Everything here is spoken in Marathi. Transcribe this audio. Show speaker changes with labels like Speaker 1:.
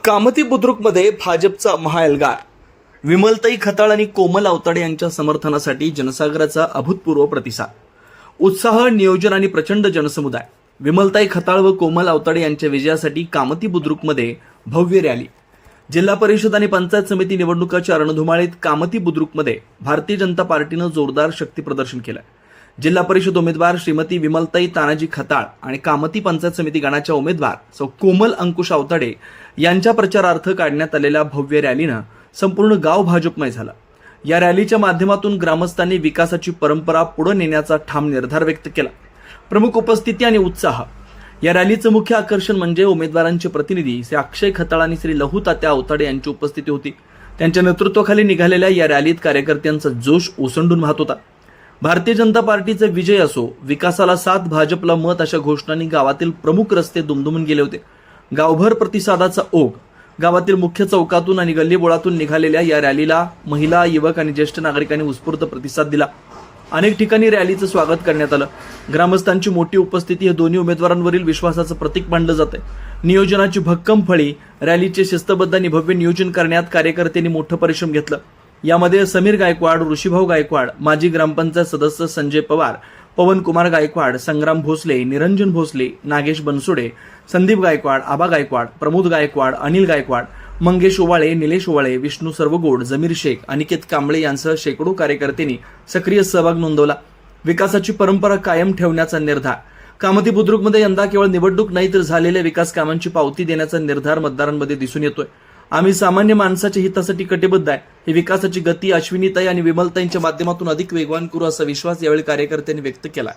Speaker 1: कामती बुद्रुकमध्ये भाजपचा महाएल्गार. विमलताई खताळ आणि कोमल आवताडे यांच्या समर्थनासाठी जनसागराचा अभूतपूर्व प्रतिसाद, उत्साह, नियोजन आणि प्रचंड जनसमुदाय. विमलताई खताळ व कोमल आवताडे यांच्या विजयासाठी कामती बुद्रुकमध्ये भव्य रॅली. जिल्हा परिषद आणि पंचायत समिती निवडणुकाच्या रणधुमाळीत कामती बुद्रुकमध्ये भारतीय जनता पार्टीनं जोरदार शक्ती प्रदर्शन केलं. जिल्हा परिषद उमेदवार श्रीमती विमलताई तानाजी खताळ आणि कामती पंचायत समिती गणाच्या उमेदवार सौ कोमल अंकुश आवताडे यांच्या प्रचारार्थ काढण्यात आलेल्या भव्य रॅलीनं संपूर्ण गाव भाजपमय झालं. या रॅलीच्या माध्यमातून ग्रामस्थांनी विकासाची परंपरा पुढे नेण्याचा ठाम निर्धार व्यक्त केला. प्रमुख उपस्थिती आणि उत्साह. या रॅलीचं मुख्य आकर्षण म्हणजे उमेदवारांचे प्रतिनिधी श्री अक्षय खताळ आणि श्री लहू तात्या आवताडे यांची उपस्थिती होती. त्यांच्या नेतृत्वाखाली निघालेल्या या रॅलीत कार्यकर्त्यांचा जोश ओसंडून वाहत होता. भारतीय जनता पार्टीचा विजय असो, विकासाला साथ, भाजपला मत अशा घोषणांनी गावातील प्रमुख रस्ते दुमदुमून गेले होते. गावभर प्रतिसादाचा ओघ. गावातील मुख्य चौकातून आणि गल्लीबोळातून निघालेल्या या रॅलीला महिला, युवक आणि ज्येष्ठ नागरिकांनी उत्स्फूर्त प्रतिसाद दिला. अनेक ठिकाणी रॅलीचं स्वागत करण्यात आलं. ग्रामस्थांची मोठी उपस्थिती हे दोन्ही उमेदवारांवरील विश्वासाचं प्रतीक मानलं जाते. नियोजनाची भक्कम फळी. रॅलीचे शिस्तबद्ध आणि भव्य नियोजन करण्यात कार्यकर्त्यांनी मोठं परिश्रम घेतलं. यामध्ये समीर गायकवाड, ऋषीभाऊ गायकवाड, माजी ग्रामपंचायत सदस्य संजय पवार, पवन कुमार गायकवाड, संग्राम भोसले, निरंजन भोसले, नागेश बनसोडे, संदीप गायकवाड, आबा गायकवाड, प्रमोद गायकवाड, अनिल गायकवाड, मंगेश ओवाळे, निलेश ओवाळे, विष्णू सर्वगोड, जमीर शेख, अनिकेत कांबळे यांसह शेकडो कार्यकर्त्यांनी सक्रिय सहभाग नोंदवला. विकासाची परंपरा कायम ठेवण्याचा निर्धार. कामती बुद्रुकमध्ये यंदा केवळ निवडणूक नाही तर झालेल्या विकास कामांची पावती देण्याचा निर्धार मतदारांमध्ये दिसून येतोय. आम्ही सामान्य माणसाच्या हितासाठी कटिबद्ध आहे. ही विकासाची गती अश्विनीताई आणि विमलताईंच्या माध्यमातून अधिक वेगवान करू असा विश्वास यावेळी कार्यकर्त्यांनी व्यक्त केला.